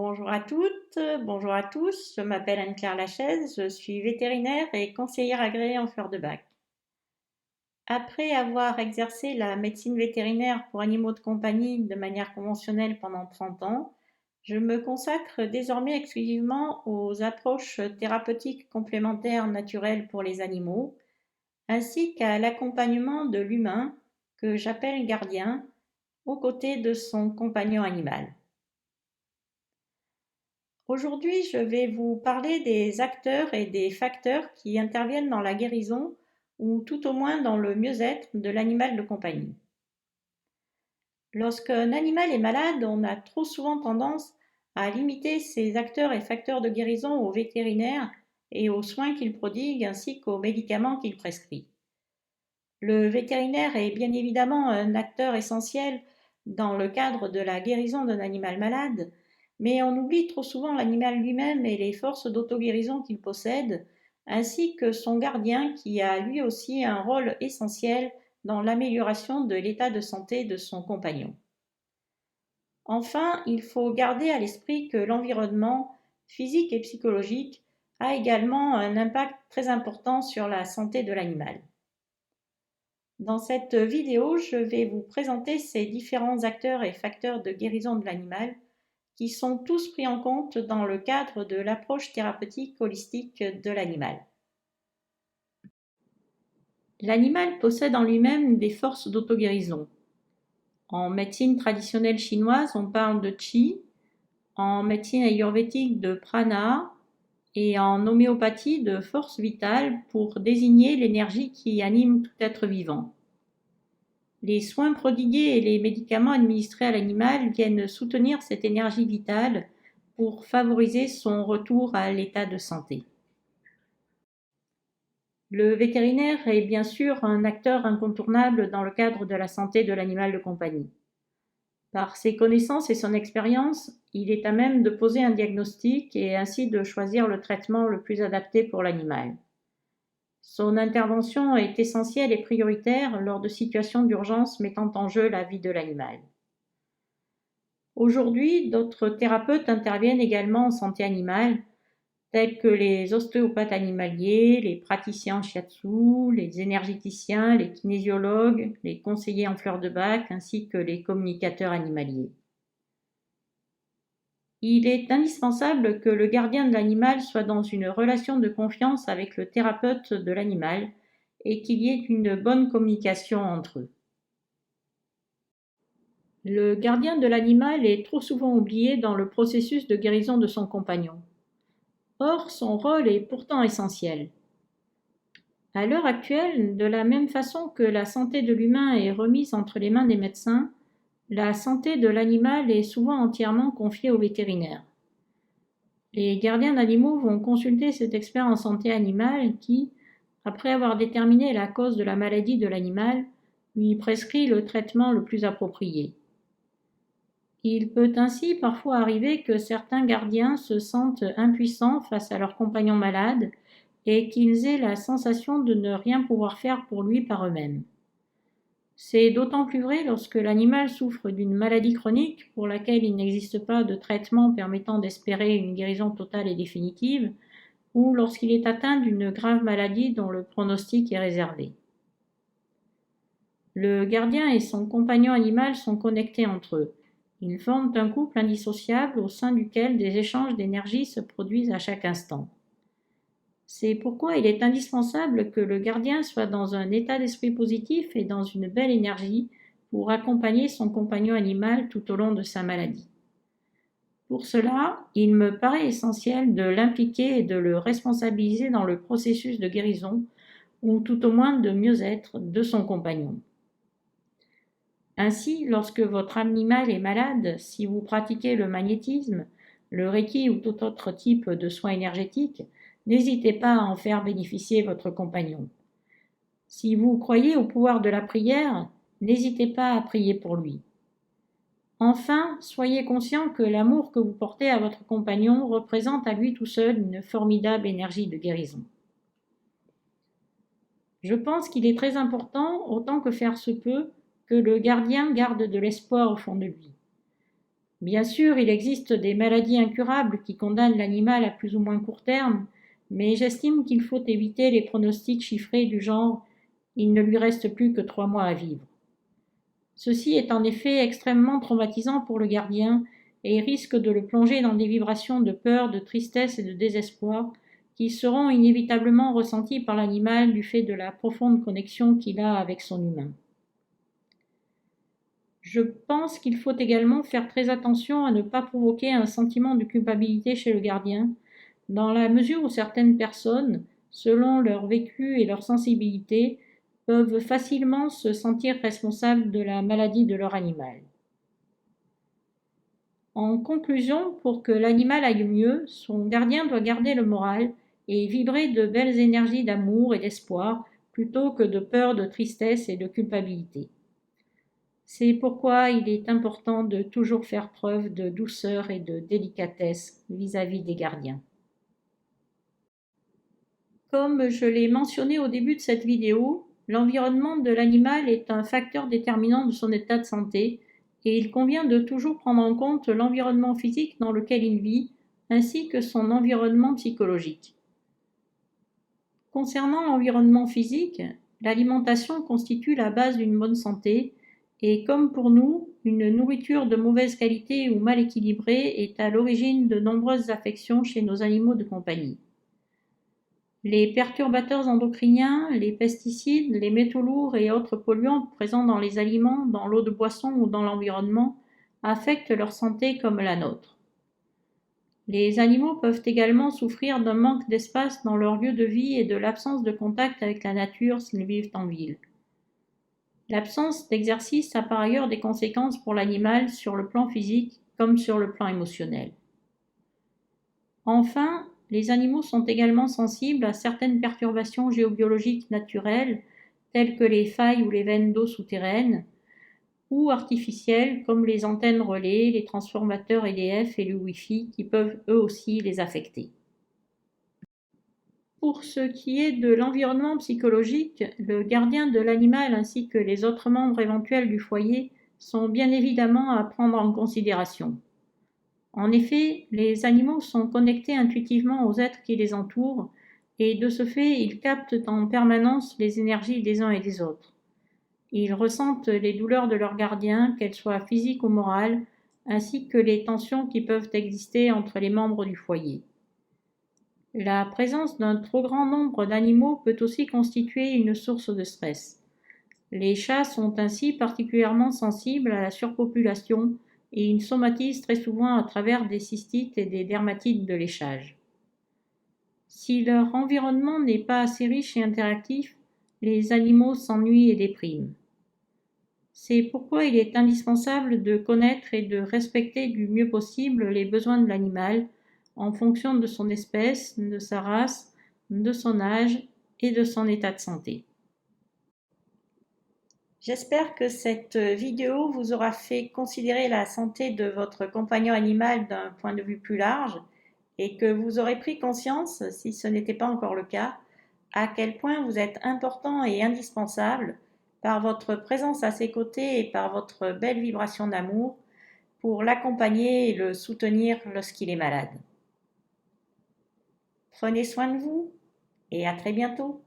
Bonjour à toutes, bonjour à tous. Je m'appelle Anne-Claire Lachaise, je suis vétérinaire et conseillère agréée en fleurs de bac. Après avoir exercé la médecine vétérinaire pour animaux de compagnie de manière conventionnelle pendant 30 ans, je me consacre désormais exclusivement aux approches thérapeutiques complémentaires naturelles pour les animaux, ainsi qu'à l'accompagnement de l'humain, que j'appelle gardien, aux côtés de son compagnon animal. Aujourd'hui, je vais vous parler des acteurs et des facteurs qui interviennent dans la guérison ou tout au moins dans le mieux-être de l'animal de compagnie. Lorsqu'un animal est malade, on a trop souvent tendance à limiter ces acteurs et facteurs de guérison aux vétérinaires et aux soins qu'il prodigue ainsi qu'aux médicaments qu'il prescrit. Le vétérinaire est bien évidemment un acteur essentiel dans le cadre de la guérison d'un animal malade, mais on oublie trop souvent l'animal lui-même et les forces d'auto-guérison qu'il possède, ainsi que son gardien qui a lui aussi un rôle essentiel dans l'amélioration de l'état de santé de son compagnon. Enfin, il faut garder à l'esprit que l'environnement, physique et psychologique, a également un impact très important sur la santé de l'animal. Dans cette vidéo, je vais vous présenter ces différents acteurs et facteurs de guérison de l'animal qui sont tous pris en compte dans le cadre de l'approche thérapeutique holistique de l'animal. L'animal possède en lui-même des forces d'auto-guérison. En médecine traditionnelle chinoise, on parle de qi, en médecine ayurvédique de prana et en homéopathie de force vitale pour désigner l'énergie qui anime tout être vivant. Les soins prodigués et les médicaments administrés à l'animal viennent soutenir cette énergie vitale pour favoriser son retour à l'état de santé. Le vétérinaire est bien sûr un acteur incontournable dans le cadre de la santé de l'animal de compagnie. Par ses connaissances et son expérience, il est à même de poser un diagnostic et ainsi de choisir le traitement le plus adapté pour l'animal. Son intervention est essentielle et prioritaire lors de situations d'urgence mettant en jeu la vie de l'animal. Aujourd'hui, d'autres thérapeutes interviennent également en santé animale, tels que les ostéopathes animaliers, les praticiens en shiatsu, les énergéticiens, les kinésiologues, les conseillers en fleurs de bac, ainsi que les communicateurs animaliers. Il est indispensable que le gardien de l'animal soit dans une relation de confiance avec le thérapeute de l'animal et qu'il y ait une bonne communication entre eux. Le gardien de l'animal est trop souvent oublié dans le processus de guérison de son compagnon. Or, son rôle est pourtant essentiel. À l'heure actuelle, de la même façon que la santé de l'humain est remise entre les mains des médecins, la santé de l'animal est souvent entièrement confiée aux vétérinaires. Les gardiens d'animaux vont consulter cet expert en santé animale qui, après avoir déterminé la cause de la maladie de l'animal, lui prescrit le traitement le plus approprié. Il peut ainsi parfois arriver que certains gardiens se sentent impuissants face à leur compagnon malade et qu'ils aient la sensation de ne rien pouvoir faire pour lui par eux-mêmes. C'est d'autant plus vrai lorsque l'animal souffre d'une maladie chronique pour laquelle il n'existe pas de traitement permettant d'espérer une guérison totale et définitive, ou lorsqu'il est atteint d'une grave maladie dont le pronostic est réservé. Le gardien et son compagnon animal sont connectés entre eux. Ils forment un couple indissociable au sein duquel des échanges d'énergie se produisent à chaque instant. C'est pourquoi il est indispensable que le gardien soit dans un état d'esprit positif et dans une belle énergie pour accompagner son compagnon animal tout au long de sa maladie. Pour cela, il me paraît essentiel de l'impliquer et de le responsabiliser dans le processus de guérison ou tout au moins de mieux-être de son compagnon. Ainsi, lorsque votre animal est malade, si vous pratiquez le magnétisme, le reiki ou tout autre type de soins énergétiques, n'hésitez pas à en faire bénéficier votre compagnon. Si vous croyez au pouvoir de la prière, n'hésitez pas à prier pour lui. Enfin, soyez conscient que l'amour que vous portez à votre compagnon représente à lui tout seul une formidable énergie de guérison. Je pense qu'il est très important, autant que faire se peut, que le gardien garde de l'espoir au fond de lui. Bien sûr, il existe des maladies incurables qui condamnent l'animal à plus ou moins court terme, mais j'estime qu'il faut éviter les pronostics chiffrés du genre « il ne lui reste plus que 3 mois à vivre ». Ceci est en effet extrêmement traumatisant pour le gardien et risque de le plonger dans des vibrations de peur, de tristesse et de désespoir qui seront inévitablement ressenties par l'animal du fait de la profonde connexion qu'il a avec son humain. Je pense qu'il faut également faire très attention à ne pas provoquer un sentiment de culpabilité chez le gardien, dans la mesure où certaines personnes, selon leur vécu et leur sensibilité, peuvent facilement se sentir responsables de la maladie de leur animal. En conclusion, pour que l'animal aille mieux, son gardien doit garder le moral et vibrer de belles énergies d'amour et d'espoir plutôt que de peur, de tristesse et de culpabilité. C'est pourquoi il est important de toujours faire preuve de douceur et de délicatesse vis-à-vis des gardiens. Comme je l'ai mentionné au début de cette vidéo, l'environnement de l'animal est un facteur déterminant de son état de santé et il convient de toujours prendre en compte l'environnement physique dans lequel il vit ainsi que son environnement psychologique. Concernant l'environnement physique, l'alimentation constitue la base d'une bonne santé et comme pour nous, une nourriture de mauvaise qualité ou mal équilibrée est à l'origine de nombreuses affections chez nos animaux de compagnie. Les perturbateurs endocriniens, les pesticides, les métaux lourds et autres polluants présents dans les aliments, dans l'eau de boisson ou dans l'environnement affectent leur santé comme la nôtre. Les animaux peuvent également souffrir d'un manque d'espace dans leur lieu de vie et de l'absence de contact avec la nature s'ils vivent en ville. L'absence d'exercice a par ailleurs des conséquences pour l'animal sur le plan physique comme sur le plan émotionnel. Enfin, les animaux sont également sensibles à certaines perturbations géobiologiques naturelles, telles que les failles ou les veines d'eau souterraines, ou artificielles comme les antennes relais, les transformateurs EDF et le Wi-Fi qui peuvent eux aussi les affecter. Pour ce qui est de l'environnement psychologique, le gardien de l'animal ainsi que les autres membres éventuels du foyer sont bien évidemment à prendre en considération. En effet, les animaux sont connectés intuitivement aux êtres qui les entourent et de ce fait, ils captent en permanence les énergies des uns et des autres. Ils ressentent les douleurs de leurs gardiens, qu'elles soient physiques ou morales, ainsi que les tensions qui peuvent exister entre les membres du foyer. La présence d'un trop grand nombre d'animaux peut aussi constituer une source de stress. Les chats sont ainsi particulièrement sensibles à la surpopulation et ils somatisent très souvent à travers des cystites et des dermatites de léchage. Si leur environnement n'est pas assez riche et interactif, les animaux s'ennuient et dépriment. C'est pourquoi il est indispensable de connaître et de respecter du mieux possible les besoins de l'animal en fonction de son espèce, de sa race, de son âge et de son état de santé. J'espère que cette vidéo vous aura fait considérer la santé de votre compagnon animal d'un point de vue plus large et que vous aurez pris conscience, si ce n'était pas encore le cas, à quel point vous êtes important et indispensable par votre présence à ses côtés et par votre belle vibration d'amour pour l'accompagner et le soutenir lorsqu'il est malade. Prenez soin de vous et à très bientôt.